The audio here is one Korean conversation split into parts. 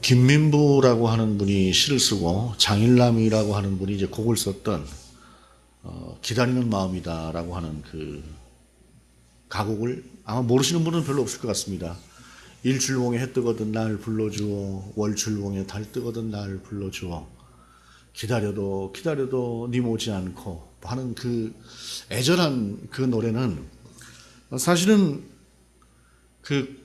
김민부라고 하는 분이 시를 쓰고 장일남이라고 하는 분이 이제 곡을 썼던 기다리는 마음이다라고 하는 그 가곡을 아마 모르시는 분은 별로 없을 것 같습니다. 일출봉에 해 뜨거든 날 불러주어 월출봉에 달 뜨거든 날 불러주어 기다려도 기다려도 님 오지 않고 하는 그 애절한 그 노래는 사실은 그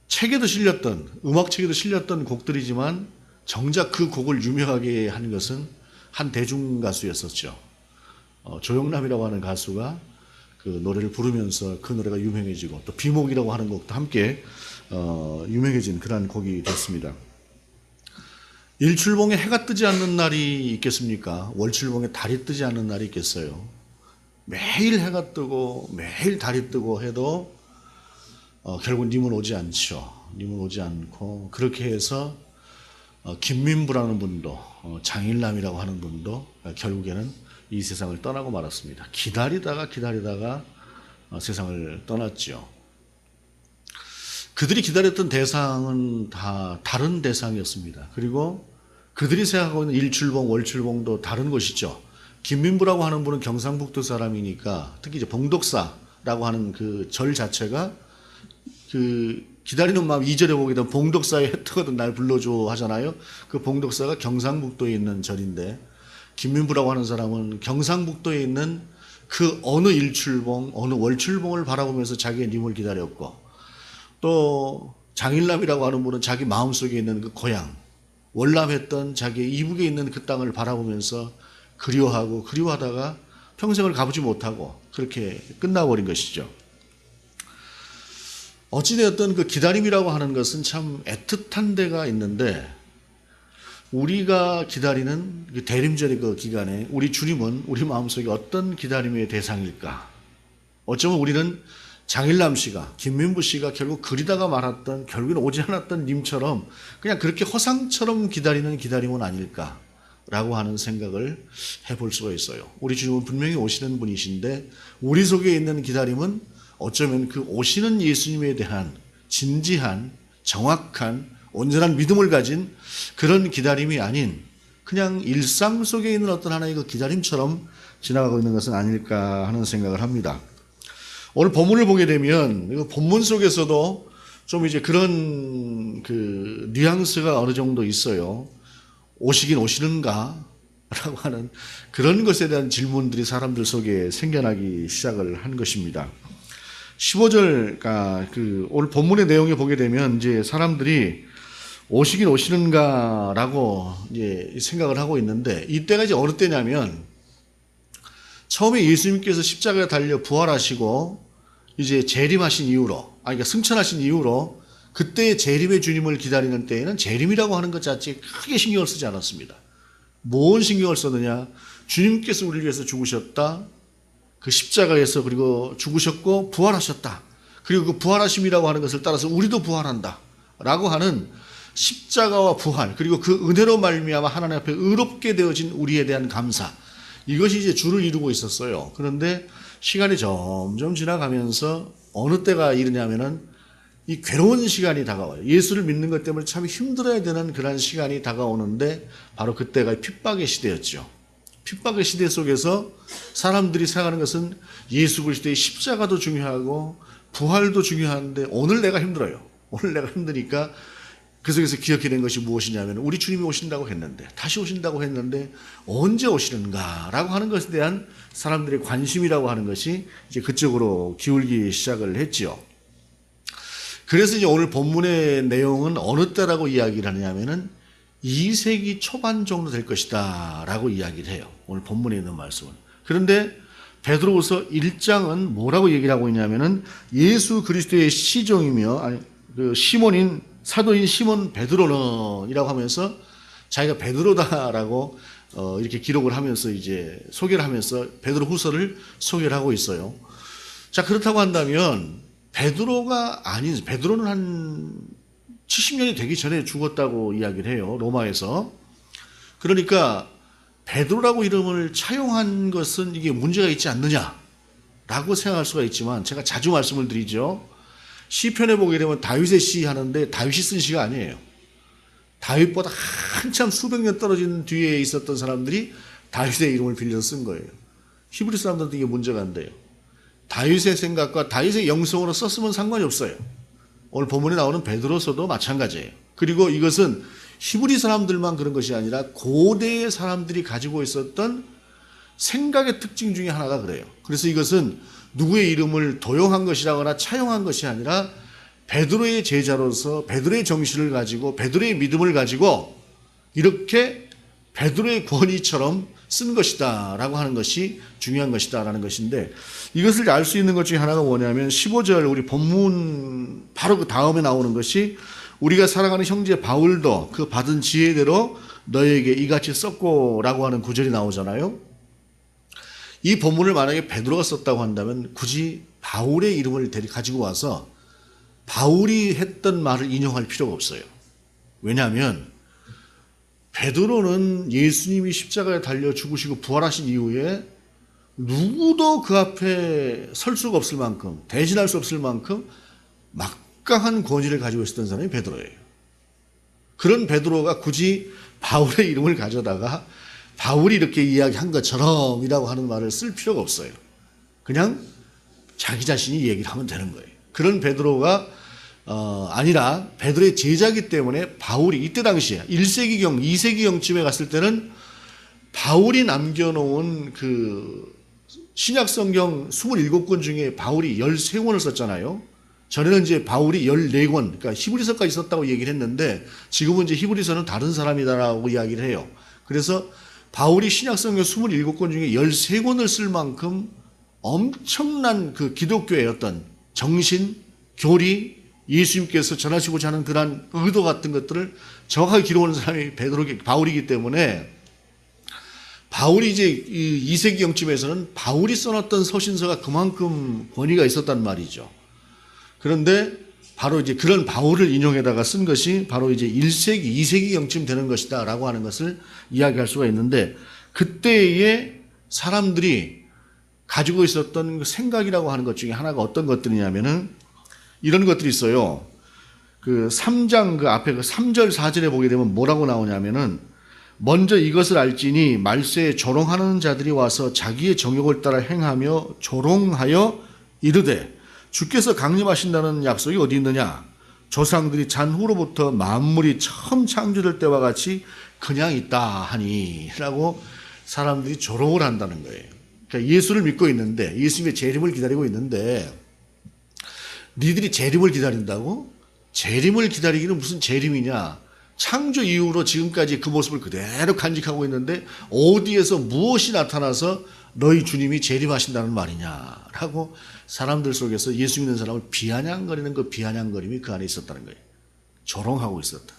책에도 실렸던 음악책에도 실렸던 곡들이지만 정작 그 곡을 유명하게 한 것은 한 대중가수였었죠. 조영남이라고 하는 가수가 그 노래를 부르면서 그 노래가 유명해지고 또 비목이라고 하는 곡도 함께 유명해진 그러한 곡이 됐습니다. 일출봉에 해가 뜨지 않는 날이 있겠습니까? 월출봉에 달이 뜨지 않는 날이 있겠어요? 매일 해가 뜨고 매일 달이 뜨고 해도 결국 님은 오지 않죠. 님은 오지 않고 그렇게 해서 김민부라는 분도 장일남이라고 하는 분도 결국에는 이 세상을 떠나고 말았습니다. 기다리다가 세상을 떠났죠. 그들이 기다렸던 대상은 다 다른 대상이었습니다. 그리고 그들이 생각하고 있는 일출봉, 월출봉도 다른 것이죠. 김민부라고 하는 분은 경상북도 사람이니까 특히 이제 봉독사라고 하는 그 절 자체가 그 기다리는 마음 2절에 보게 되면 봉독사에 해 뜨거든 날 불러줘 하잖아요. 그 봉독사가 경상북도에 있는 절인데 김민부라고 하는 사람은 경상북도에 있는 그 어느 일출봉, 어느 월출봉을 바라보면서 자기의 님을 기다렸고 또 장일남이라고 하는 분은 자기 마음속에 있는 그 고향, 월남했던 자기의 이북에 있는 그 땅을 바라보면서 그리워하다가 평생을 가보지 못하고 그렇게 끝나버린 것이죠. 어찌되었든 그 기다림이라고 하는 것은 참 애틋한 데가 있는데 우리가 기다리는 그 대림절의 그 기간에 우리 주님은 우리 마음속에 어떤 기다림의 대상일까? 어쩌면 우리는 장일남 씨가, 김민부 씨가 결국 그리다가 말았던, 결국에는 오지 않았던 님처럼 그냥 그렇게 허상처럼 기다리는 기다림은 아닐까라고 하는 생각을 해볼 수가 있어요. 우리 주님은 분명히 오시는 분이신데 우리 속에 있는 기다림은 어쩌면 그 오시는 예수님에 대한 진지한, 정확한, 온전한 믿음을 가진 그런 기다림이 아닌 그냥 일상 속에 있는 어떤 하나의 그 기다림처럼 지나가고 있는 것은 아닐까 하는 생각을 합니다. 오늘 본문을 보게 되면 본문 속에서도 좀 이제 그런 그 뉘앙스가 어느 정도 있어요. 오시긴 오시는가? 라고 하는 그런 것에 대한 질문들이 사람들 속에 생겨나기 시작을 한 것입니다. 15절, 그 오늘 본문의 내용에 보게 되면 이제 사람들이 오시긴 오시는가라고 이제 생각을 하고 있는데 이때가 이제 어느 때냐면 처음에 예수님께서 십자가에 달려 부활하시고 이제 재림하신 이후로, 그러니까 승천하신 이후로 그때의 재림의 주님을 기다리는 때에는 재림이라고 하는 것 자체에 크게 신경을 쓰지 않았습니다. 뭔 신경을 썼느냐? 주님께서 우리를 위해서 죽으셨다. 그 십자가에서 그리고 죽으셨고 부활하셨다. 그리고 그 부활하심이라고 하는 것을 따라서 우리도 부활한다. 라고 하는 십자가와 부활 그리고 그 은혜로 말미암아 하나님 앞에 의롭게 되어진 우리에 대한 감사 이것이 이제 주를 이루고 있었어요. 그런데 시간이 점점 지나가면서 어느 때가 이르냐면은 이 괴로운 시간이 다가와요. 예수를 믿는 것 때문에 참 힘들어야 되는 그런 시간이 다가오는데 바로 그때가 핍박의 시대였죠. 핍박의 시대 속에서 사람들이 생각하는 것은 예수 그리스도의 십자가도 중요하고 부활도 중요한데 오늘 내가 힘들어요. 오늘 내가 힘드니까 그 속에서 기억해야 되는 것이 무엇이냐면 우리 주님이 오신다고 했는데 다시 오신다고 했는데 언제 오시는가라고 하는 것에 대한 사람들의 관심이라고 하는 것이 이제 그쪽으로 기울기 시작을 했지요. 그래서 이제 오늘 본문의 내용은 어느 때라고 이야기를 하냐면은 2세기 초반 정도 될 것이다 라고 이야기를 해요. 오늘 본문에 있는 말씀은. 그런데 베드로후서 1장은 뭐라고 얘기를 하고 있냐면은 예수 그리스도의 시종이며 그 시몬인 사도인 시몬 베드로는이라고 하면서 자기가 베드로다라고 이렇게 기록을 하면서 이제 소개를 하면서 베드로후서를 소개를 하고 있어요. 자, 그렇다고 한다면 베드로는 한 70년이 되기 전에 죽었다고 이야기를 해요. 로마에서. 그러니까 베드로라고 이름을 차용한 것은 이게 문제가 있지 않느냐라고 생각할 수가 있지만 제가 자주 말씀을 드리죠. 시편에 보게 되면 다윗의 시 하는데 다윗이 쓴 시가 아니에요. 다윗보다 한참 수백 년 떨어진 뒤에 있었던 사람들이 다윗의 이름을 빌려서 쓴 거예요. 히브리 사람들도 이게 문제가 안 돼요. 다윗의 생각과 다윗의 영성으로 썼으면 상관이 없어요. 오늘 본문에 나오는 베드로서도 마찬가지예요. 그리고 이것은 히브리 사람들만 그런 것이 아니라 고대의 사람들이 가지고 있었던 생각의 특징 중에 하나가 그래요. 그래서 이것은 누구의 이름을 도용한 것이라거나 차용한 것이 아니라 베드로의 제자로서 베드로의 정신을 가지고 베드로의 믿음을 가지고 이렇게 베드로의 권위처럼 쓴 것이다 라고 하는 것이 중요한 것이다 라는 것인데, 이것을 알 수 있는 것 중에 하나가 뭐냐면 15절 우리 본문 바로 그 다음에 나오는 것이 우리가 사랑하는 형제 바울도 그 받은 지혜대로 너에게 이같이 썼고 라고 하는 구절이 나오잖아요. 이 본문을 만약에 베드로가 썼다고 한다면 굳이 바울의 이름을 가지고 와서 바울이 했던 말을 인용할 필요가 없어요. 왜냐하면 베드로는 예수님이 십자가에 달려 죽으시고 부활하신 이후에 누구도 그 앞에 설 수가 없을 만큼, 대신할 수 없을 만큼 막강한 권위를 가지고 있었던 사람이 베드로예요. 그런 베드로가 굳이 바울의 이름을 가져다가 바울이 이렇게 이야기한 것처럼 이라고 하는 말을 쓸 필요가 없어요. 그냥 자기 자신이 얘기를 하면 되는 거예요. 그런 베드로가 아니라 베드로의 제자이기 때문에 바울이 이때 당시에 1세기경, 2세기경쯤에 갔을 때는 바울이 남겨놓은 그 신약성경 27권 중에 바울이 13권을 썼잖아요. 전에는 이제 바울이 14권, 그러니까 히브리서까지 썼다고 얘기를 했는데 지금은 이제 히브리서는 다른 사람이다라고 이야기를 해요. 그래서 바울이 신약성경 27권 중에 13권을 쓸 만큼 엄청난 그 기독교의 어떤 정신, 교리, 예수님께서 전하시고자 하는 그러한 의도 같은 것들을 정확하게 기록하는 사람이 바울이기 때문에 바울이 이제 2세기경쯤에서는 바울이 써놨던 서신서가 그만큼 권위가 있었단 말이죠. 그런데 바로 이제 그런 바울을 인용해다가 쓴 것이 바로 이제 1세기, 2세기경쯤 되는 것이다 라고 하는 것을 이야기할 수가 있는데, 그때의 사람들이 가지고 있었던 생각이라고 하는 것 중에 하나가 어떤 것들이냐면은 이런 것들이 있어요. 그 3장 그 앞에 그 3절 4절에 보게 되면 뭐라고 나오냐면은, 먼저 이것을 알지니 말세에 조롱하는 자들이 와서 자기의 정욕을 따라 행하며 조롱하여 이르되 주께서 강림하신다는 약속이 어디 있느냐? 조상들이 잔 후로부터 만물이 처음 창조될 때와 같이 그냥 있다 하니 라고 사람들이 조롱을 한다는 거예요. 그러니까 예수를 믿고 있는데, 예수님의 재림을 기다리고 있는데 니들이 재림을 기다린다고? 재림을 기다리기는 무슨 재림이냐? 창조 이후로 지금까지 그 모습을 그대로 간직하고 있는데 어디에서 무엇이 나타나서 너희 주님이 재림하신다는 말이냐라고 사람들 속에서 예수 믿는 사람을 비아냥거리는 그 비아냥거림이 그 안에 있었다는 거예요. 조롱하고 있었다.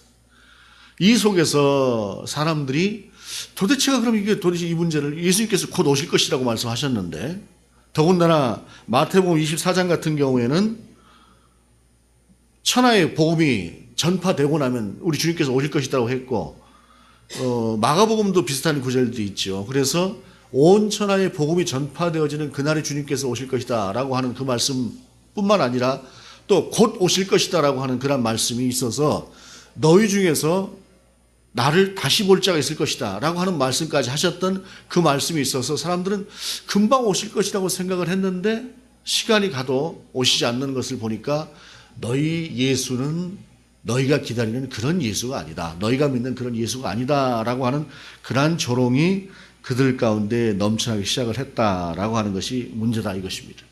이 속에서 사람들이 도대체가 그럼 이게 도대체 이 문제를 예수님께서 곧 오실 것이라고 말씀하셨는데, 더군다나 마태복음 24장 같은 경우에는 천하의 복음이 전파되고 나면 우리 주님께서 오실 것이라고 했고, 마가복음도 비슷한 구절도 있죠. 그래서 온 천하의 복음이 전파되어지는 그날에 주님께서 오실 것이다 라고 하는 그 말씀뿐만 아니라 또 곧 오실 것이다 라고 하는 그런 말씀이 있어서 너희 중에서 나를 다시 볼 자가 있을 것이다 라고 하는 말씀까지 하셨던 그 말씀이 있어서 사람들은 금방 오실 것이라고 생각을 했는데, 시간이 가도 오시지 않는 것을 보니까 너희 예수는 너희가 기다리는 그런 예수가 아니다, 너희가 믿는 그런 예수가 아니다 라고 하는 그러한 조롱이 그들 가운데 넘쳐나기 시작을 했다라고 하는 것이 문제다 이것입니다.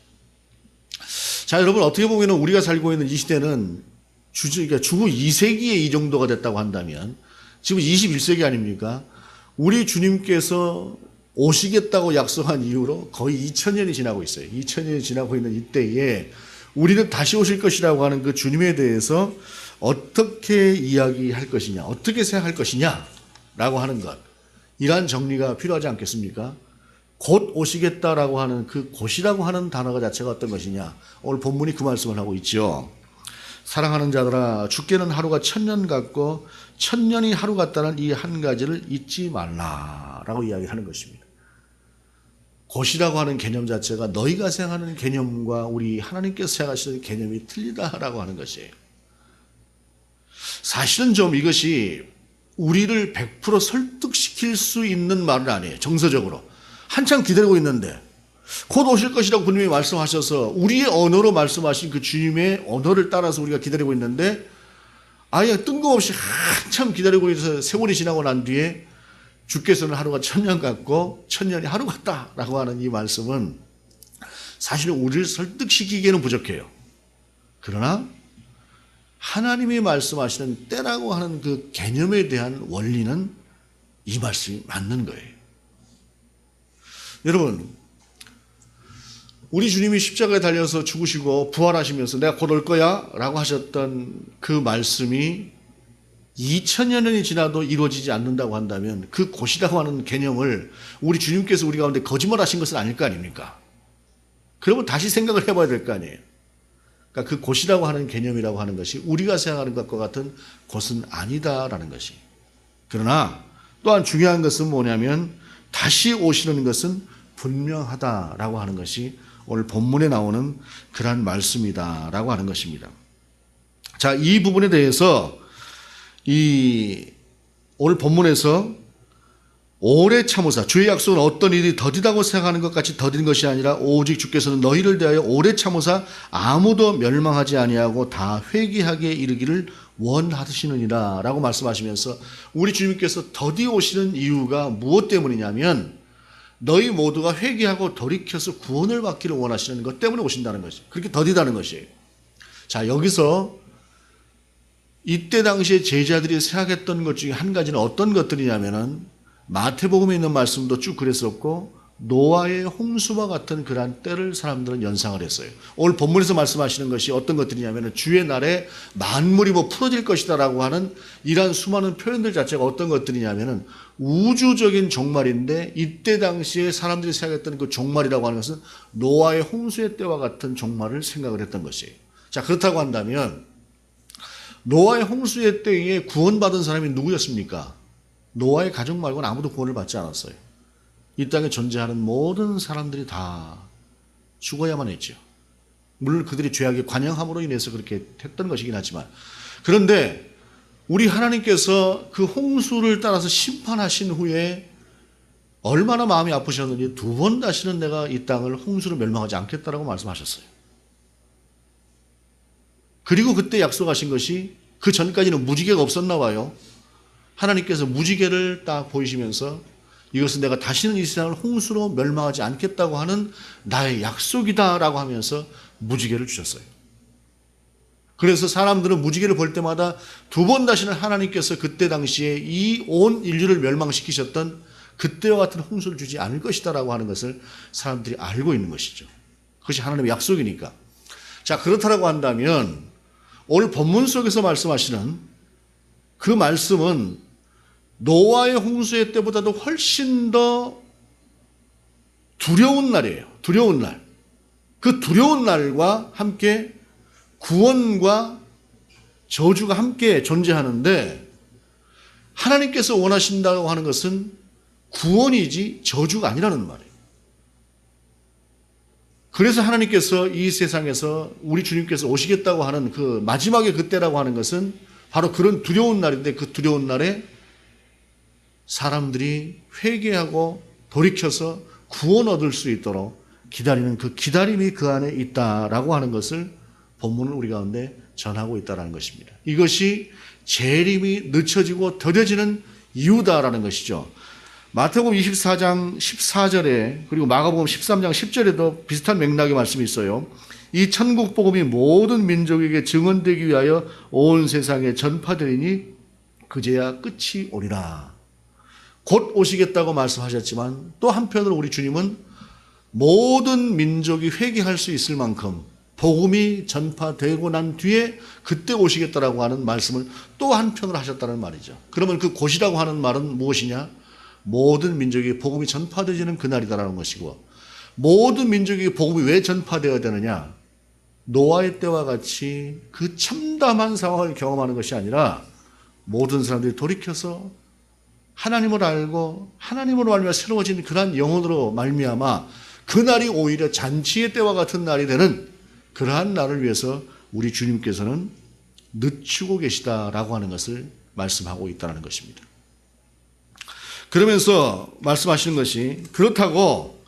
자, 여러분, 어떻게 보면 우리가 살고 있는 이 시대는 그러니까 주후 2세기에 이 정도가 됐다고 한다면 지금 21세기 아닙니까? 우리 주님께서 오시겠다고 약속한 이후로 거의 2000년이 지나고 있어요. 2000년이 지나고 있는 이때에 우리는 다시 오실 것이라고 하는 그 주님에 대해서 어떻게 이야기할 것이냐, 어떻게 생각할 것이냐라고 하는 것, 이러한 정리가 필요하지 않겠습니까? 곧 오시겠다라고 하는 그 곧이라고 하는 단어가 자체가 어떤 것이냐, 오늘 본문이 그 말씀을 하고 있죠. 사랑하는 자들아, 주께는 하루가 1000년 같고 1000년이 하루 같다는 이 한 가지를 잊지 말라라고 이야기하는 것입니다. 곧이라고 하는 개념 자체가 너희가 생각하는 개념과 우리 하나님께서 생각하시는 개념이 틀리다라고 하는 것이에요. 사실은 좀 이것이 우리를 100% 설득시킬 수 있는 말은 아니에요. 정서적으로. 한참 기다리고 있는데 곧 오실 것이라고 분명히 말씀하셔서 우리의 언어로 말씀하신 그 주님의 언어를 따라서 우리가 기다리고 있는데 아예 뜬금없이 한참 기다리고 있어서 세월이 지나고 난 뒤에 주께서는 하루가 1000년 같고 1000년이 하루 같다라고 하는 이 말씀은 사실은 우리를 설득시키기에는 부족해요. 그러나 하나님이 말씀하시는 때라고 하는 그 개념에 대한 원리는 이 말씀이 맞는 거예요. 여러분, 우리 주님이 십자가에 달려서 죽으시고 부활하시면서 내가 곧 올 거야 라고 하셨던 그 말씀이 2000년이 지나도 이루어지지 않는다고 한다면 그 곧이라고 하는 개념을 우리 주님께서 우리 가운데 거짓말하신 것은 아닐 거 아닙니까? 그러면 다시 생각을 해봐야 될 거 아니에요. 그러니까 그 곧이라고 하는 개념이라고 하는 것이 우리가 생각하는 것과 같은 곧은 아니다라는 것이. 그러나 또한 중요한 것은 뭐냐면 다시 오시는 것은 분명하다라고 하는 것이 오늘 본문에 나오는 그러한 말씀이다라고 하는 것입니다. 자, 이 부분에 대해서 오늘 본문에서 오래 참으사 주의 약속은 어떤 일이 더디다고 생각하는 것 같이 더딘 것이 아니라 오직 주께서는 너희를 대하여 오래 참으사 아무도 멸망하지 아니하고 다 회개하게 이르기를 원하시느니라 라고 말씀하시면서 우리 주님께서 더디 오시는 이유가 무엇 때문이냐면 너희 모두가 회개하고 돌이켜서 구원을 받기를 원하시는 것 때문에 오신다는 것이, 그렇게 더디다는 것이에요. 자, 여기서 이때 당시에 제자들이 생각했던 것 중에 한 가지는 어떤 것들이냐면은 마태복음에 있는 말씀도 쭉 그랬었고 노아의 홍수와 같은 그러한 때를 사람들은 연상을 했어요. 오늘 본문에서 말씀하시는 것이 어떤 것들이냐면 주의 날에 만물이 풀어질 것이다라고 하는 이러한 수많은 표현들 자체가 어떤 것들이냐면 우주적인 종말인데 이때 당시에 사람들이 생각했던 그 종말이라고 하는 것은 노아의 홍수의 때와 같은 종말을 생각을 했던 것이에요. 자, 그렇다고 한다면 노아의 홍수의 때에 구원받은 사람이 누구였습니까? 노아의 가족 말고는 아무도 구원을 받지 않았어요. 이 땅에 존재하는 모든 사람들이 다 죽어야만 했죠. 물론 그들이 죄악의 관영함으로 인해서 그렇게 했던 것이긴 하지만, 그런데 우리 하나님께서 그 홍수를 따라서 심판하신 후에 얼마나 마음이 아프셨는지 2번 다시는 내가 이 땅을 홍수로 멸망하지 않겠다라고 말씀하셨어요. 그리고 그때 약속하신 것이 그 전까지는 무지개가 없었나 봐요. 하나님께서 무지개를 딱 보이시면서 이것은 내가 다시는 이 세상을 홍수로 멸망하지 않겠다고 하는 나의 약속이다라고 하면서 무지개를 주셨어요. 그래서 사람들은 무지개를 볼 때마다 2번 다시는 하나님께서 그때 당시에 이 온 인류를 멸망시키셨던 그때와 같은 홍수를 주지 않을 것이다라고 하는 것을 사람들이 알고 있는 것이죠. 그것이 하나님의 약속이니까. 자, 그렇다라고 한다면 오늘 본문 속에서 말씀하시는 그 말씀은 노아의 홍수의 때보다도 훨씬 더 두려운 날이에요. 두려운 날. 그 두려운 날과 함께 구원과 저주가 함께 존재하는데 하나님께서 원하신다고 하는 것은 구원이지 저주가 아니라는 말이에요. 그래서 하나님께서 이 세상에서 우리 주님께서 오시겠다고 하는 그 마지막의 그때라고 하는 것은 바로 그런 두려운 날인데 그 두려운 날에 사람들이 회개하고 돌이켜서 구원 얻을 수 있도록 기다리는 그 기다림이 그 안에 있다라고 하는 것을 본문은 우리 가운데 전하고 있다는 것입니다. 이것이 재림이 늦춰지고 더뎌지는 이유다라는 것이죠. 마태복음 24장 14절에 그리고 마가복음 13장 10절에도 비슷한 맥락의 말씀이 있어요. 이 천국 복음이 모든 민족에게 증언되기 위하여 온 세상에 전파되리니 그제야 끝이 오리라. 곧 오시겠다고 말씀하셨지만 또 한편으로 우리 주님은 모든 민족이 회개할 수 있을 만큼 복음이 전파되고 난 뒤에 그때 오시겠다라고 하는 말씀을 또 한편으로 하셨다는 말이죠. 그러면 그 곧이라고 하는 말은 무엇이냐? 모든 민족에게 복음이 전파되지는 그날이다라는 것이고, 모든 민족에게 복음이 왜 전파되어야 되느냐? 노아의 때와 같이 그 참담한 상황을 경험하는 것이 아니라 모든 사람들이 돌이켜서 하나님을 알고 하나님으로 말미암아 새로워진 그러한 영혼으로 말미암아 그날이 오히려 잔치의 때와 같은 날이 되는 그러한 날을 위해서 우리 주님께서는 늦추고 계시다라고 하는 것을 말씀하고 있다는 것입니다. 그러면서 말씀하시는 것이 그렇다고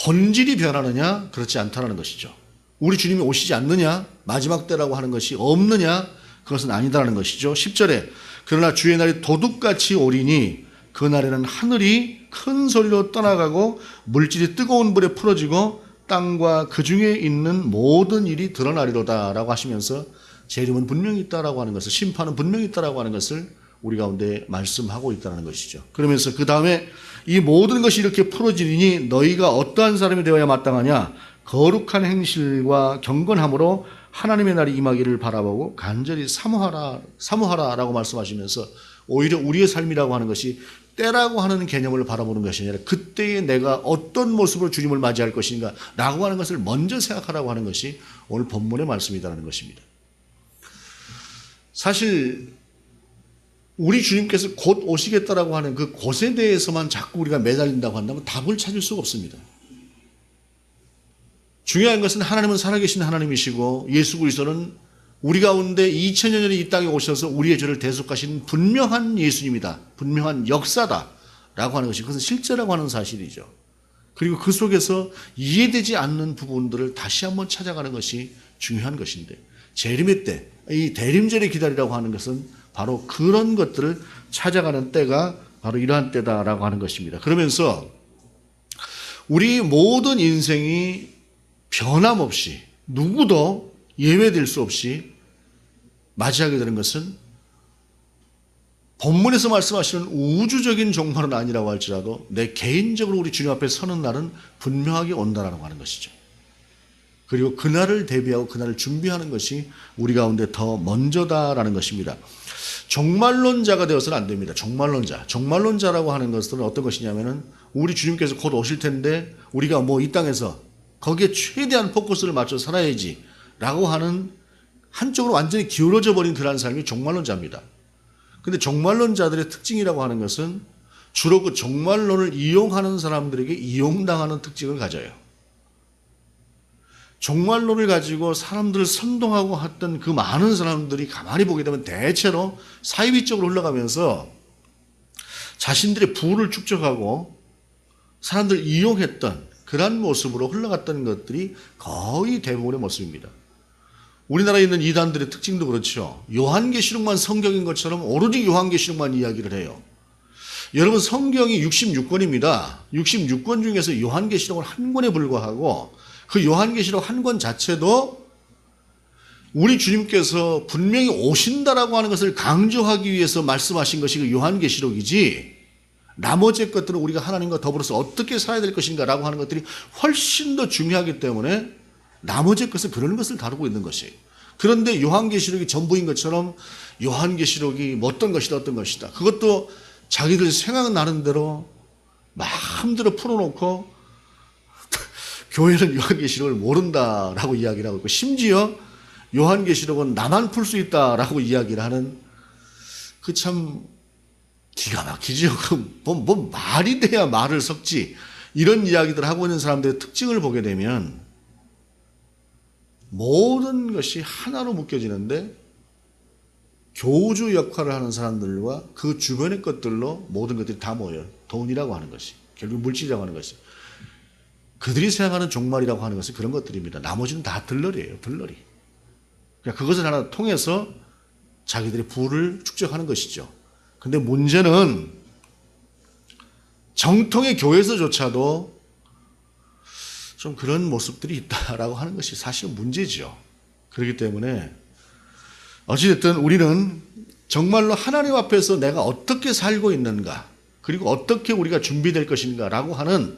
본질이 변하느냐? 그렇지 않다는 것이죠. 우리 주님이 오시지 않느냐? 마지막 때라고 하는 것이 없느냐? 그것은 아니다라는 것이죠. 10절에 그러나 주의 날이 도둑같이 오리니 그날에는 하늘이 큰 소리로 떠나가고 물질이 뜨거운 불에 풀어지고 땅과 그 중에 있는 모든 일이 드러나리로다 라고 하시면서 재림은 분명히 있다라고 하는 것을, 심판은 분명히 있다라고 하는 것을 우리 가운데 말씀하고 있다는 것이죠. 그러면서 그 다음에 이 모든 것이 이렇게 풀어지니 너희가 어떠한 사람이 되어야 마땅하냐? 거룩한 행실과 경건함으로 하나님의 날이 임하기를 바라보고 간절히 사모하라라고 말씀하시면서 오히려 우리의 삶이라고 하는 것이 때라고 하는 개념을 바라보는 것이 아니라 그때에 내가 어떤 모습으로 주님을 맞이할 것인가 라고 하는 것을 먼저 생각하라고 하는 것이 오늘 본문의 말씀이라는 것입니다. 사실 우리 주님께서 곧 오시겠다라고 하는 그 곳에 대해서만 자꾸 우리가 매달린다고 한다면 답을 찾을 수가 없습니다. 중요한 것은 하나님은 살아계신 하나님이시고 예수 그리스도는 우리 가운데 2000년 전에 이 땅에 오셔서 우리의 죄를 대속하신 분명한 예수님이다. 분명한 역사다라고 하는 것이 그것은 실제라고 하는 사실이죠. 그리고 그 속에서 이해되지 않는 부분들을 다시 한번 찾아가는 것이 중요한 것인데 재림의 때, 이 대림절의 기다리라고 하는 것은 바로 그런 것들을 찾아가는 때가 바로 이러한 때다라고 하는 것입니다. 그러면서 우리 모든 인생이 변함없이 누구도 예외될 수 없이 맞이하게 되는 것은 본문에서 말씀하시는 우주적인 종말은 아니라고 할지라도 내 개인적으로 우리 주님 앞에 서는 날은 분명하게 온다라고 하는 것이죠. 그리고 그날을 대비하고 그날을 준비하는 것이 우리 가운데 더 먼저다라는 것입니다. 종말론자가 되어서는 안 됩니다. 종말론자라고 하는 것은 어떤 것이냐면은 우리 주님께서 곧 오실 텐데 우리가 뭐 이 땅에서 거기에 최대한 포커스를 맞춰 살아야지 라고 하는 한쪽으로 완전히 기울어져 버린 그러한 삶이 종말론자입니다. 근데 종말론자들의 특징이라고 하는 것은 주로 그 종말론을 이용하는 사람들에게 이용당하는 특징을 가져요. 종말론을 가지고 사람들을 선동하고 했던 그 많은 사람들이 가만히 보게 되면 대체로 사이비 쪽으로 흘러가면서 자신들의 부를 축적하고 사람들을 이용했던 그런 모습으로 흘러갔던 것들이 거의 대부분의 모습입니다. 우리나라에 있는 이단들의 특징도 그렇죠. 요한계시록만 성경인 것처럼 오로지 요한계시록만 이야기를 해요. 여러분 성경이 66권입니다. 66권 중에서 요한계시록은 한 권에 불과하고 그 요한계시록 한 권 자체도 우리 주님께서 분명히 오신다라고 하는 것을 강조하기 위해서 말씀하신 것이 그 요한계시록이지 나머지 것들은 우리가 하나님과 더불어서 어떻게 살아야 될 것인가라고 하는 것들이 훨씬 더 중요하기 때문에 나머지 것은 그런 것을 다루고 있는 것이에요. 그런데 요한계시록이 전부인 것처럼 요한계시록이 어떤 것이다. 그것도 자기들 생각나는 대로 마음대로 풀어놓고 교회는 요한계시록을 모른다라고 이야기를 하고 있고 심지어 요한계시록은 나만 풀 수 있다라고 이야기를 하는 그 참 기가 막히죠. 뭐 말이 돼야 말을 섞지. 이런 이야기들 하고 있는 사람들의 특징을 보게 되면 모든 것이 하나로 묶여지는데 교주 역할을 하는 사람들과 그 주변의 것들로 모든 것들이 다 모여요. 돈이라고 하는 것이. 결국 물질이라고 하는 것이. 그들이 생각하는 종말이라고 하는 것은 그런 것들입니다. 나머지는 다 들러리예요. 들러리. 그러니까 그것을 하나 통해서 자기들의 부를 축적하는 것이죠. 근데 문제는 정통의 교회에서조차도 좀 그런 모습들이 있다라고 하는 것이 사실은 문제죠. 그렇기 때문에 어찌됐든 우리는 정말로 하나님 앞에서 내가 어떻게 살고 있는가 그리고 어떻게 우리가 준비될 것인가라고 하는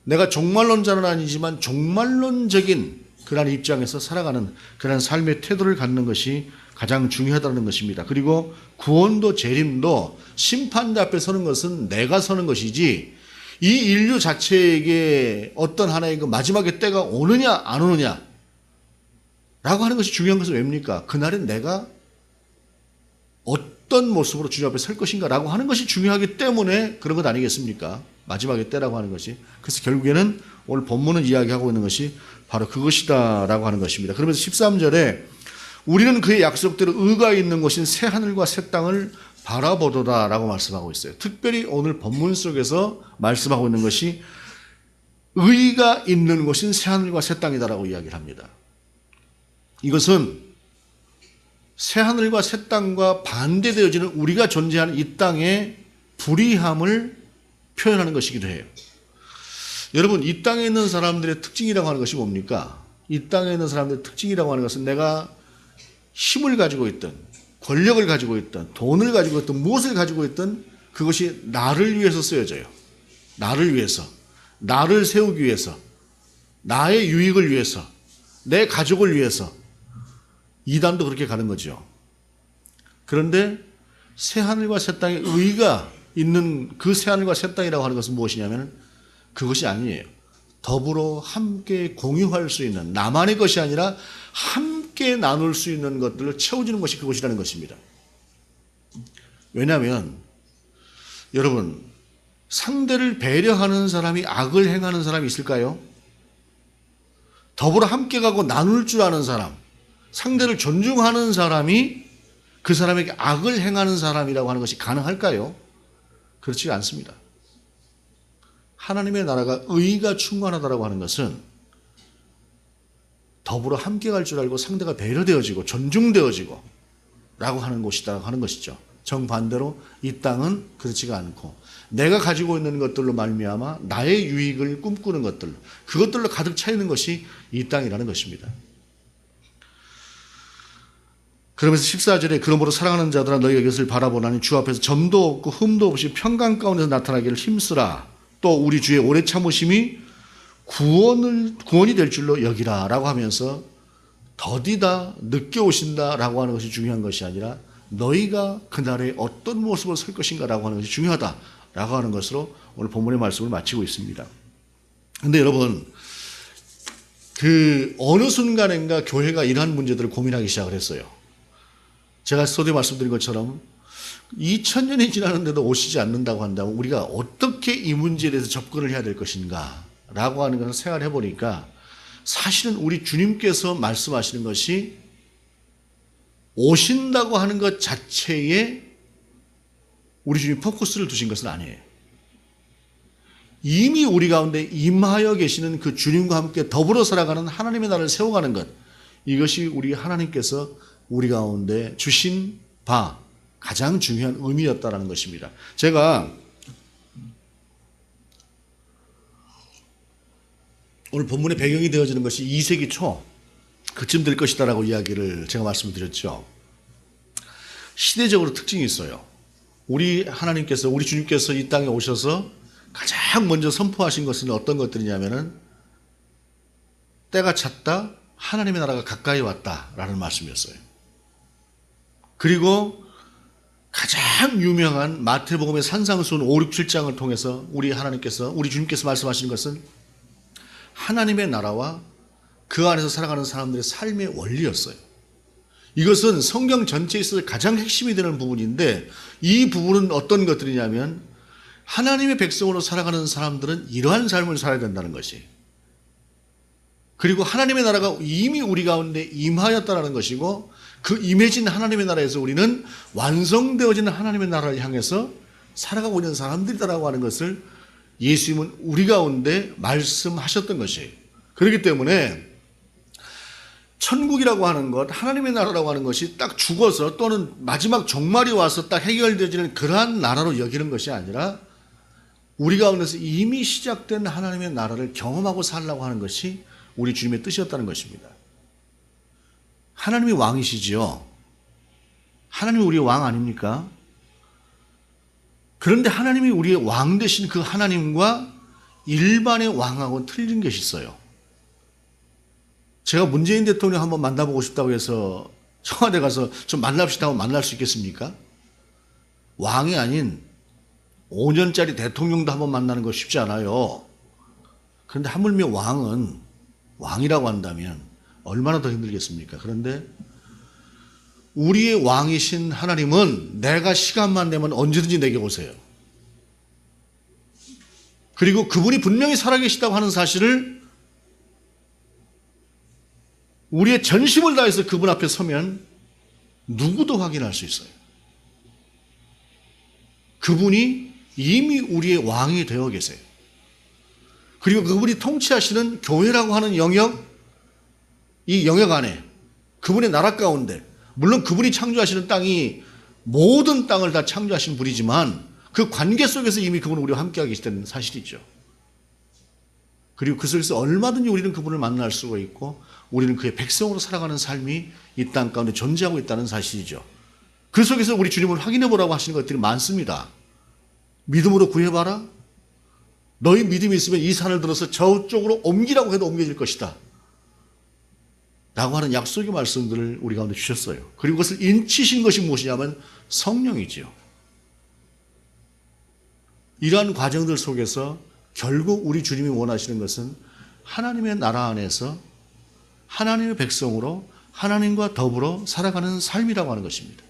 내가 종말론자는 아니지만 종말론적인 그런 입장에서 살아가는 그런 삶의 태도를 갖는 것이 가장 중요하다는 것입니다. 그리고 구원도 재림도 심판대 앞에 서는 것은 내가 서는 것이지 이 인류 자체에게 어떤 하나의 그 마지막의 때가 오느냐 안 오느냐 라고 하는 것이 중요한 것은 왜입니까? 그날은 내가 어떤 모습으로 주님 앞에 설 것인가 라고 하는 것이 중요하기 때문에 그런 것 아니겠습니까? 마지막의 때라고 하는 것이. 그래서 결국에는 오늘 본문은 이야기하고 있는 것이 바로 그것이다 라고 하는 것입니다. 그러면서 13절에 우리는 그의 약속대로 의가 있는 곳인 새 하늘과 새 땅을 바라보도다라고 말씀하고 있어요. 특별히 오늘 본문 속에서 말씀하고 있는 것이 의가 있는 곳인 새 하늘과 새 땅이다라고 이야기를 합니다. 이것은 새 하늘과 새 땅과 반대되어지는 우리가 존재하는 이 땅의 불의함을 표현하는 것이기도 해요. 여러분, 이 땅에 있는 사람들의 특징이라고 하는 것이 뭡니까? 이 땅에 있는 사람들의 특징이라고 하는 것은 내가 힘을 가지고 있든 권력을 가지고 있든 돈을 가지고 있든 무엇을 가지고 있든 그것이 나를 위해서 쓰여져요. 나를 위해서, 나를 세우기 위해서, 나의 유익을 위해서, 내 가족을 위해서. 이단도 그렇게 가는 거죠. 그런데 새 하늘과 새 땅에 의가 있는 그 새 하늘과 새 땅이라고 하는 것은 무엇이냐면 그것이 아니에요. 더불어 함께 공유할 수 있는, 나만의 것이 아니라 함께 나눌 수 있는 것들을 채워주는 것이 그것이라는 것입니다. 왜냐하면 여러분, 상대를 배려하는 사람이 악을 행하는 사람이 있을까요? 더불어 함께 가고 나눌 줄 아는 사람, 상대를 존중하는 사람이 그 사람에게 악을 행하는 사람이라고 하는 것이 가능할까요? 그렇지 않습니다. 하나님의 나라가 의가 충만하다고 하는 것은 더불어 함께 갈 줄 알고 상대가 배려되어지고 존중되어지고 라고 하는 곳이다 하는 것이죠. 정반대로 이 땅은 그렇지가 않고 내가 가지고 있는 것들로 말미암아 나의 유익을 꿈꾸는 것들, 그것들로 가득 차 있는 것이 이 땅이라는 것입니다. 그러면서 14절에 그러므로 사랑하는 자들아 너희가 이것을 바라보나니 주 앞에서 점도 없고 흠도 없이 평강 가운데서 나타나기를 힘쓰라. 또 우리 주의 오래 참으심이 구원이 될 줄로 여기라 라고 하면서 더디다 늦게 오신다 라고 하는 것이 중요한 것이 아니라 너희가 그날에 어떤 모습으로 설 것인가 라고 하는 것이 중요하다 라고 하는 것으로 오늘 본문의 말씀을 마치고 있습니다. 그런데 여러분, 그 어느 순간인가 교회가 이러한 문제들을 고민하기 시작을 했어요. 제가 서두에 말씀드린 것처럼 2000년이 지났는데도 오시지 않는다고 한다면 우리가 어떻게 이 문제에 대해서 접근을 해야 될 것인가 라고 하는 것을 생각해 보니까 사실은 우리 주님께서 말씀하시는 것이 오신다고 하는 것 자체에 우리 주님 포커스를 두신 것은 아니에요. 이미 우리 가운데 임하여 계시는 그 주님과 함께 더불어 살아가는 하나님의 나라를 세워가는 것, 이것이 우리 하나님께서 우리 가운데 주신 바 가장 중요한 의미였다라는 것입니다. 제가 오늘 본문의 배경이 되어지는 것이 2세기 초 그쯤 될 것이다라고 이야기를 제가 말씀드렸죠. 시대적으로 특징이 있어요. 우리 하나님께서, 우리 주님께서 이 땅에 오셔서 가장 먼저 선포하신 것은 어떤 것들이냐면은 때가 찼다, 하나님의 나라가 가까이 왔다라는 말씀이었어요. 그리고 가장 유명한 마태복음의 산상수훈 5, 6, 7장을 통해서 우리 하나님께서, 우리 주님께서 말씀하시는 것은 하나님의 나라와 그 안에서 살아가는 사람들의 삶의 원리였어요. 이것은 성경 전체에 있어서 가장 핵심이 되는 부분인데, 이 부분은 어떤 것들이냐면 하나님의 백성으로 살아가는 사람들은 이러한 삶을 살아야 된다는 것이, 그리고 하나님의 나라가 이미 우리 가운데 임하였다는 것이고, 그 임해진 하나님의 나라에서 우리는 완성되어지는 하나님의 나라를 향해서 살아가고 있는 사람들이다라고 하는 것을 예수님은 우리 가운데 말씀하셨던 것이에요. 그렇기 때문에 천국이라고 하는 것, 하나님의 나라라고 하는 것이 딱 죽어서 또는 마지막 종말이 와서 딱 해결되어지는 그러한 나라로 여기는 것이 아니라 우리 가운데서 이미 시작된 하나님의 나라를 경험하고 살라고 하는 것이 우리 주님의 뜻이었다는 것입니다. 하나님이 왕이시지요. 하나님이 우리의 왕 아닙니까? 그런데 하나님이 우리의 왕 되신 그 하나님과 일반의 왕하고는 틀린 것이 있어요. 제가 문재인 대통령 한번 만나보고 싶다고 해서 청와대 가서 좀 만납시다 하고 만날 수 있겠습니까? 왕이 아닌 5년짜리 대통령도 한번 만나는 거 쉽지 않아요. 그런데 하물며 왕은 왕이라고 한다면 얼마나 더 힘들겠습니까? 그런데 우리의 왕이신 하나님은 내가 시간만 되면 언제든지 내게 오세요. 그리고 그분이 분명히 살아계시다고 하는 사실을 우리의 전심을 다해서 그분 앞에 서면 누구도 확인할 수 있어요. 그분이 이미 우리의 왕이 되어 계세요. 그리고 그분이 통치하시는 교회라고 하는 영역, 이 영역 안에 그분의 나라 가운데, 물론 그분이 창조하시는 땅이 모든 땅을 다 창조하신 분이지만 그 관계 속에서 이미 그분은 우리와 함께하고 계시다는 사실이죠. 그리고 그 속에서 얼마든지 우리는 그분을 만날 수가 있고 우리는 그의 백성으로 살아가는 삶이 이 땅 가운데 존재하고 있다는 사실이죠. 그 속에서 우리 주님을 확인해 보라고 하시는 것들이 많습니다. 믿음으로 구해봐라. 너희 믿음이 있으면 이 산을 들어서 저쪽으로 옮기라고 해도 옮겨질 것이다. 라고 하는 약속의 말씀들을 우리 가운데 주셨어요. 그리고 그것을 인치신 것이 무엇이냐면 성령이지요. 이러한 과정들 속에서 결국 우리 주님이 원하시는 것은 하나님의 나라 안에서 하나님의 백성으로 하나님과 더불어 살아가는 삶이라고 하는 것입니다.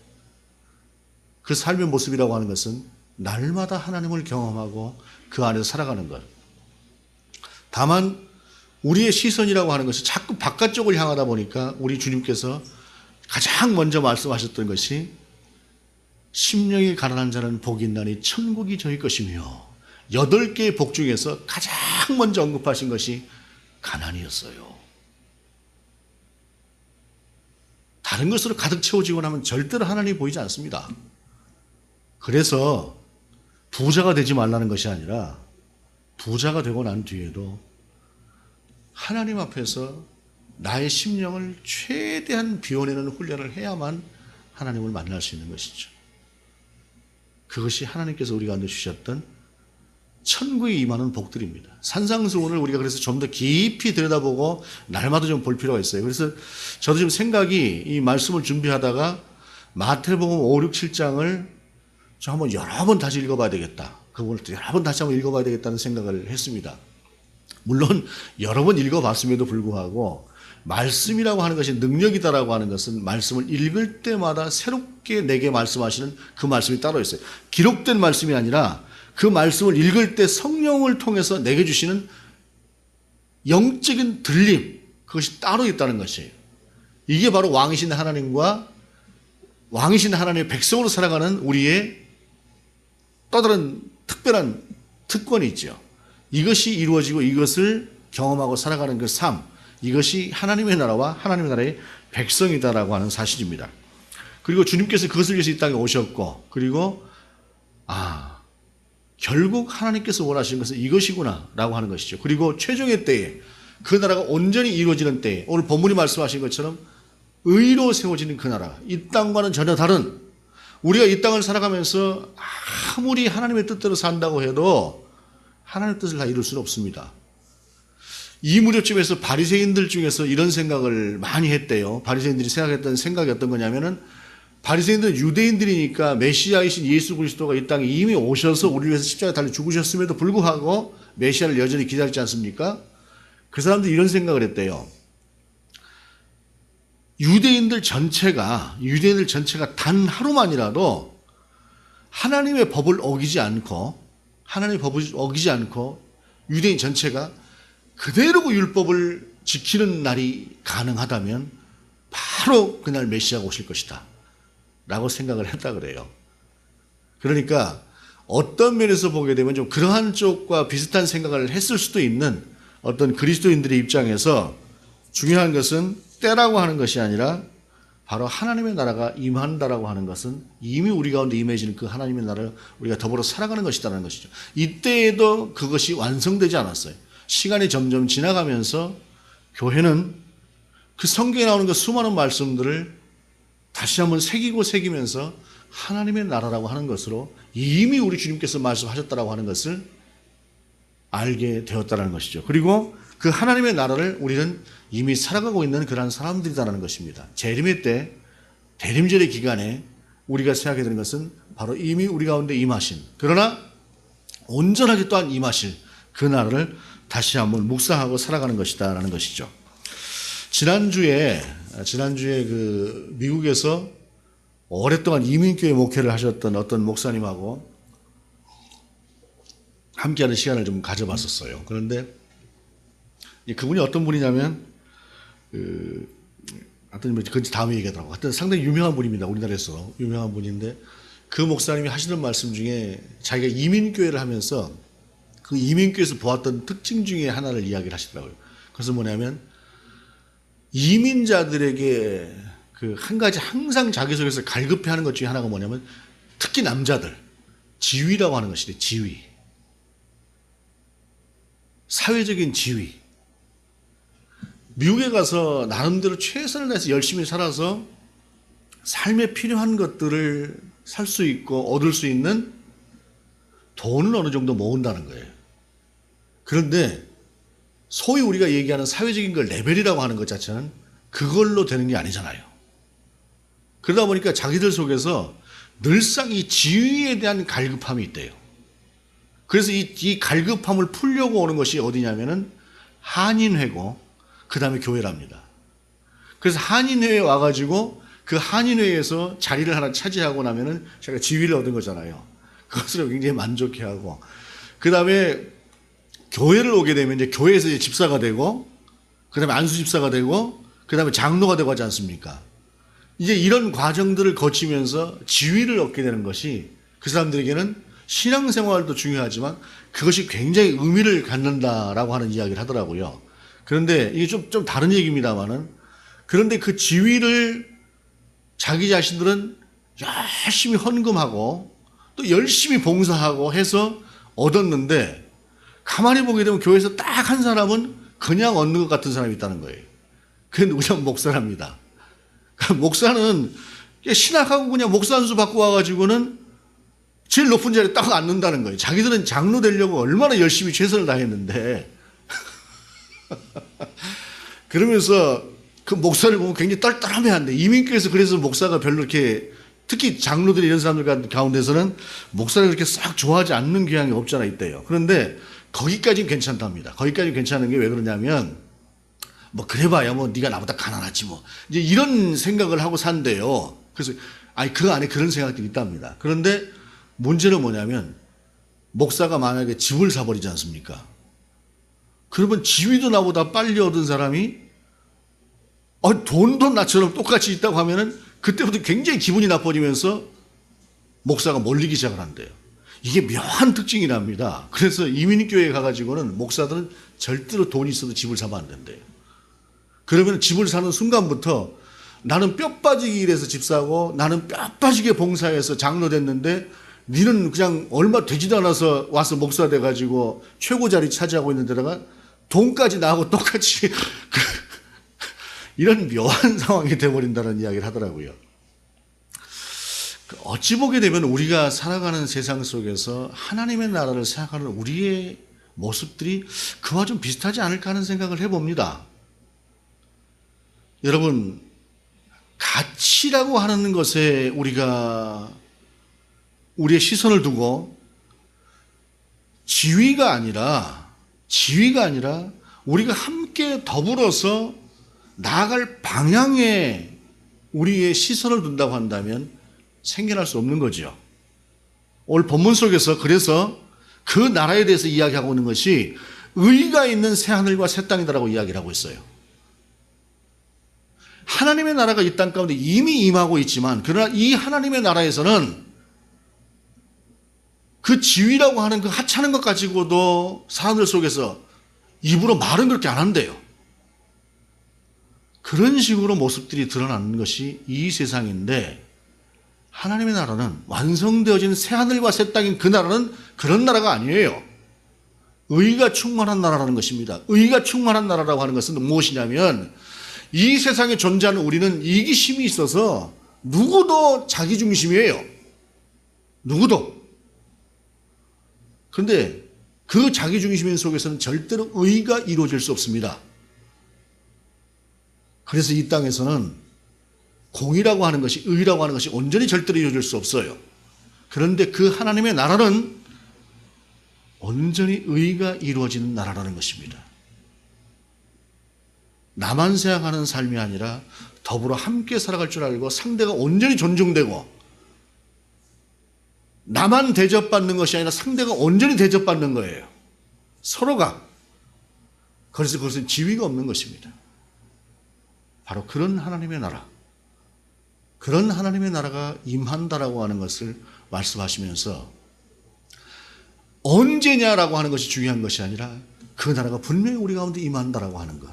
그 삶의 모습이라고 하는 것은 날마다 하나님을 경험하고 그 안에서 살아가는 것. 다만 우리의 시선이라고 하는 것이 자꾸 바깥쪽을 향하다 보니까 우리 주님께서 가장 먼저 말씀하셨던 것이 심령이 가난한 자는 복이 있나니 천국이 저희 것이며 8개의 복 중에서 가장 먼저 언급하신 것이 가난이었어요. 다른 것으로 가득 채워지고 나면 절대로 하나님이 보이지 않습니다. 그래서 부자가 되지 말라는 것이 아니라 부자가 되고 난 뒤에도 하나님 앞에서 나의 심령을 최대한 비워내는 훈련을 해야만 하나님을 만날 수 있는 것이죠. 그것이 하나님께서 우리 가운데 주셨던 천국에 임하는 복들입니다. 산상수훈을 우리가 그래서 좀 더 깊이 들여다보고 날마다 좀 볼 필요가 있어요. 그래서 저도 지금 생각이 이 말씀을 준비하다가 마태복음 5, 6, 7장을 좀 한번 여러 번 다시 읽어봐야 되겠다. 그 부분을 여러 번 다시 한번 읽어봐야 되겠다는 생각을 했습니다. 물론 여러 번 읽어봤음에도 불구하고 말씀이라고 하는 것이 능력이다라고 하는 것은 말씀을 읽을 때마다 새롭게 내게 말씀하시는 그 말씀이 따로 있어요. 기록된 말씀이 아니라 그 말씀을 읽을 때 성령을 통해서 내게 주시는 영적인 들림, 그것이 따로 있다는 것이에요. 이게 바로 왕이신 하나님과 왕이신 하나님의 백성으로 살아가는 우리의 또 다른 특별한 특권이 있죠. 이것이 이루어지고 이것을 경험하고 살아가는 그 삶, 이것이 하나님의 나라와 하나님의 나라의 백성이다라고 하는 사실입니다. 그리고 주님께서 그것을 위해서 이 땅에 오셨고, 그리고 결국 하나님께서 원하시는 것은 이것이구나 라고 하는 것이죠. 그리고 최종의 때에 그 나라가 온전히 이루어지는 때에 오늘 본문이 말씀하신 것처럼 의로 세워지는 그 나라, 이 땅과는 전혀 다른, 우리가 이 땅을 살아가면서 아무리 하나님의 뜻대로 산다고 해도 하나님의 뜻을 다 이룰 수는 없습니다. 이 무렵쯤에서 바리새인들 중에서 이런 생각을 많이 했대요. 바리새인들이 생각했던 생각이 어떤 거냐면은 바리새인들은 유대인들이니까 메시아이신 예수 그리스도가 이 땅에 이미 오셔서 우리를 위해서 십자가에 달려 죽으셨음에도 불구하고 메시아를 여전히 기다리지 않습니까? 그 사람들이 이런 생각을 했대요. 유대인들 전체가 단 하루만이라도 하나님의 법을 어기지 않고 유대인 전체가 그대로 그 율법을 지키는 날이 가능하다면 바로 그날 메시아가 오실 것이다 라고 생각을 했다 그래요. 그러니까 어떤 면에서 보게 되면 좀 그러한 쪽과 비슷한 생각을 했을 수도 있는 어떤 그리스도인들의 입장에서 중요한 것은 때라고 하는 것이 아니라 바로 하나님의 나라가 임한다라고 하는 것은 이미 우리 가운데 임해지는 그 하나님의 나라를 우리가 더불어 살아가는 것이라는 것이죠. 이때에도 그것이 완성되지 않았어요. 시간이 점점 지나가면서 교회는 그 성경에 나오는 그 수많은 말씀들을 다시 한번 새기면서 하나님의 나라라고 하는 것으로 이미 우리 주님께서 말씀하셨다라고 하는 것을 알게 되었다는 것이죠. 그리고 그 하나님의 나라를 우리는 이미 살아가고 있는 그러한 사람들이다라는 것입니다. 재림의 때, 대림절의 기간에 우리가 생각해야 되는 것은 바로 이미 우리 가운데 임하신, 그러나 온전하게 또한 임하실 그 나라를 다시 한번 묵상하고 살아가는 것이다라는 것이죠. 지난주에 그 미국에서 오랫동안 이민교회 목회를 하셨던 어떤 목사님하고 함께하는 시간을 좀 가져봤었어요. 그런데 그분이 어떤 분이냐면 하여튼 그 다음에 얘기하더라고. 하여튼 상당히 유명한 분입니다. 우리나라에서 유명한 분인데 그 목사님이 하시는 말씀 중에 자기가 이민교회를 하면서 그 이민교회에서 보았던 특징 중에 하나를 이야기를 하시더라고요. 그래서 뭐냐면 이민자들에게 그 한 가지 항상 자기 속에서 갈급해하는 것 중에 하나가 뭐냐면 특히 남자들 지위라고 하는 것이래. 지위, 사회적인 지위. 미국에 가서 나름대로 최선을 다해서 열심히 살아서 삶에 필요한 것들을 살 수 있고 얻을 수 있는 돈을 어느 정도 모은다는 거예요. 그런데 소위 우리가 얘기하는 사회적인 걸 레벨이라고 하는 것 자체는 그걸로 되는 게 아니잖아요. 그러다 보니까 자기들 속에서 늘상 이 지위에 대한 갈급함이 있대요. 그래서 이 갈급함을 풀려고 오는 것이 어디냐면은 한인회고 그 다음에 교회랍니다. 그래서 한인회에 와가지고 그 한인회에서 자리를 하나 차지하고 나면은 제가 지위를 얻은 거잖아요. 그것으로 굉장히 만족해하고 그 다음에 교회를 오게 되면 이제 교회에서 이제 집사가 되고 그 다음에 안수 집사가 되고 그 다음에 장로가 되고 하지 않습니까? 이제 이런 과정들을 거치면서 지위를 얻게 되는 것이 그 사람들에게는 신앙생활도 중요하지만 그것이 굉장히 의미를 갖는다라고 하는 이야기를 하더라고요. 그런데 이게 좀 다른 얘기입니다만은 그런데 그 지위를 자기 자신들은 열심히 헌금하고 또 열심히 봉사하고 해서 얻었는데 가만히 보게 되면 교회에서 딱 한 사람은 그냥 얻는 것 같은 사람이 있다는 거예요. 그게 누구냐면 목사랍니다. 목사는 신학하고 그냥 목사 안수 받고 와가지고는 제일 높은 자리에 딱 앉는다는 거예요. 자기들은 장로 되려고 얼마나 열심히 최선을 다했는데 그러면서 그 목사를 보면 굉장히 떨떠름해한대. 이민교에서 그래서 목사가 별로 이렇게 특히 장로들 이런 사람들 가운데서는 목사를 그렇게 싹 좋아하지 않는 경향이 없잖아 있대요. 그런데 거기까지는 괜찮답니다. 거기까지는 괜찮은 게 왜 그러냐면 뭐 그래봐야 뭐 네가 나보다 가난하지 뭐 이제 이런 생각을 하고 산대요. 그래서 그 안에 그런 생각들이 있답니다. 그런데 문제는 뭐냐면 목사가 만약에 집을 사버리지 않습니까? 그러면 지위도 나보다 빨리 얻은 사람이 돈도 나처럼 똑같이 있다고 하면은 그때부터 굉장히 기분이 나빠지면서 목사가 몰리기 시작을 한대요. 이게 묘한 특징이랍니다. 그래서 이민교회에 가가지고는 목사들은 절대로 돈이 있어도 집을 사면 안 된대요. 그러면 집을 사는 순간부터 나는 뼈 빠지기 일해서 집 사고 나는 뼈 빠지게 봉사해서 장로 됐는데 니는 그냥 얼마 되지도 않아서 와서 목사 돼가지고 최고 자리 차지하고 있는 데다가 돈까지 나하고 똑같이 이런 묘한 상황이 돼버린다는 이야기를 하더라고요. 어찌 보게 되면 우리가 살아가는 세상 속에서 하나님의 나라를 생각하는 우리의 모습들이 그와 좀 비슷하지 않을까 하는 생각을 해봅니다. 여러분, 가치라고 하는 것에 우리가 우리의 시선을 두고 지위가 아니라 우리가 함께 더불어서 나아갈 방향에 우리의 시선을 둔다고 한다면 생겨날 수 없는 거죠. 오늘 본문 속에서 그래서 그 나라에 대해서 이야기하고 있는 것이 의가 있는 새하늘과 새 땅이다라고 이야기를 하고 있어요. 하나님의 나라가 이 땅 가운데 이미 임하고 있지만 그러나 이 하나님의 나라에서는 그 지위라고 하는 그 하찮은 것 가지고도 사람들 속에서 입으로 말은 그렇게 안 한대요. 그런 식으로 모습들이 드러나는 것이 이 세상인데 하나님의 나라는 완성되어진 새하늘과 새 땅인 그 나라는 그런 나라가 아니에요. 의가 충만한 나라라는 것입니다. 의가 충만한 나라라고 하는 것은 무엇이냐면 이 세상에 존재하는 우리는 이기심이 있어서 누구도 자기중심이에요. 누구도. 그런데 그 자기중심인 속에서는 절대로 의가 이루어질 수 없습니다. 그래서 이 땅에서는 공의라고 하는 것이 의라고 하는 것이 온전히 절대로 이루어질 수 없어요. 그런데 그 하나님의 나라는 온전히 의가 이루어지는 나라라는 것입니다. 나만 생각하는 삶이 아니라 더불어 함께 살아갈 줄 알고 상대가 온전히 존중되고 나만 대접받는 것이 아니라 상대가 온전히 대접받는 거예요. 서로가. 그래서 그것은 지위가 없는 것입니다. 바로 그런 하나님의 나라, 그런 하나님의 나라가 임한다라고 하는 것을 말씀하시면서 언제냐라고 하는 것이 중요한 것이 아니라 그 나라가 분명히 우리 가운데 임한다라고 하는 것,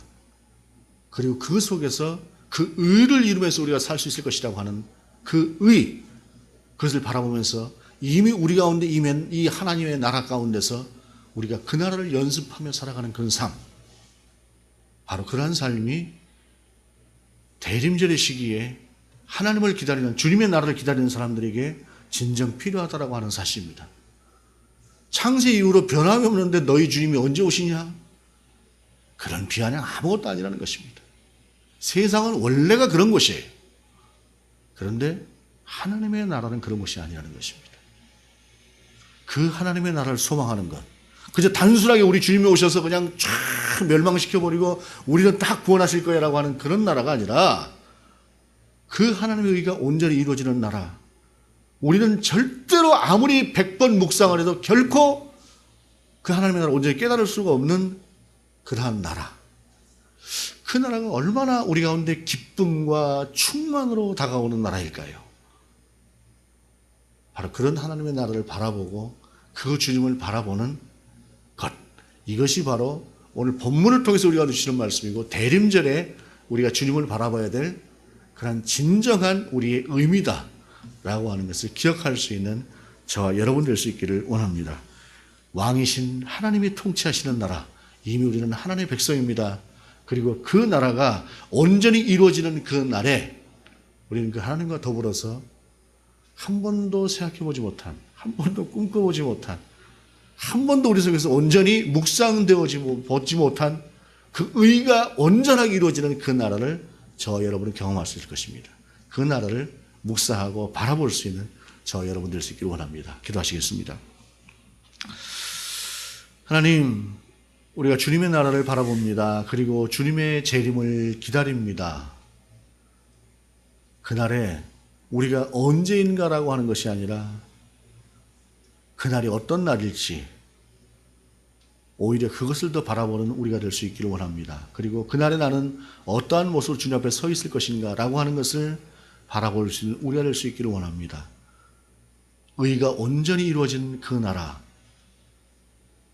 그리고 그 속에서 그 의를 이루면서 우리가 살 수 있을 것이라고 하는 그 의, 그것을 바라보면서 이미 우리 가운데 임한 이 하나님의 나라 가운데서 우리가 그 나라를 연습하며 살아가는 그런 삶, 바로 그러한 삶이 대림절의 시기에 하나님을 기다리는, 주님의 나라를 기다리는 사람들에게 진정 필요하다라고 하는 사실입니다. 창세 이후로 변함이 없는데 너희 주님이 언제 오시냐? 그런 비아냥 아무것도 아니라는 것입니다. 세상은 원래가 그런 곳이에요. 그런데 하나님의 나라는 그런 것이 아니라는 것입니다. 그 하나님의 나라를 소망하는 것, 그저 단순하게 우리 주님이 오셔서 그냥 쫙 멸망시켜버리고 우리는 딱 구원하실 거야라고 하는 그런 나라가 아니라 그 하나님의 의가 온전히 이루어지는 나라, 우리는 절대로 아무리 100번 묵상을 해도 결코 그 하나님의 나라를 온전히 깨달을 수가 없는 그러한 나라, 그 나라가 얼마나 우리 가운데 기쁨과 충만으로 다가오는 나라일까요? 바로 그런 하나님의 나라를 바라보고 그 주님을 바라보는 것, 이것이 바로 오늘 본문을 통해서 우리가 주시는 말씀이고 대림절에 우리가 주님을 바라봐야 될 그런 진정한 우리의 의미다라고 하는 것을 기억할 수 있는 저와 여러분 될 수 있기를 원합니다. 왕이신 하나님이 통치하시는 나라, 이미 우리는 하나님의 백성입니다. 그리고 그 나라가 온전히 이루어지는 그 날에 우리는 그 하나님과 더불어서 한 번도 생각해보지 못한, 한 번도 꿈꿔보지 못한, 한 번도 우리 속에서 온전히 묵상되어지 못한 그 의가 온전하게 이루어지는 그 나라를 저와 여러분은 경험할 수 있을 것입니다. 그 나라를 묵상하고 바라볼 수 있는 저와 여러분 될 수 있기를 원합니다. 기도하시겠습니다. 하나님, 우리가 주님의 나라를 바라봅니다. 그리고 주님의 재림을 기다립니다. 그날에 우리가 언제인가라고 하는 것이 아니라 그날이 어떤 날일지 오히려 그것을 더 바라보는 우리가 될 수 있기를 원합니다. 그리고 그날에 나는 어떠한 모습으로 주님 앞에 서 있을 것인가 라고 하는 것을 바라볼 수 있는 우리가 될 수 있기를 원합니다. 의가 온전히 이루어진 그 나라,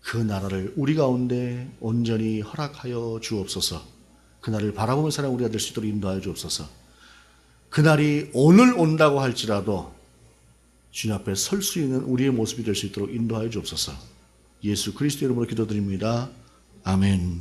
그 나라를 우리 가운데 온전히 허락하여 주옵소서. 그날을 바라보는 사람 우리가 될 수 있도록 인도하여 주옵소서. 그날이 오늘 온다고 할지라도 주님 앞에 설 수 있는 우리의 모습이 될 수 있도록 인도하여 주옵소서. 예수 그리스도 이름으로 기도드립니다. 아멘.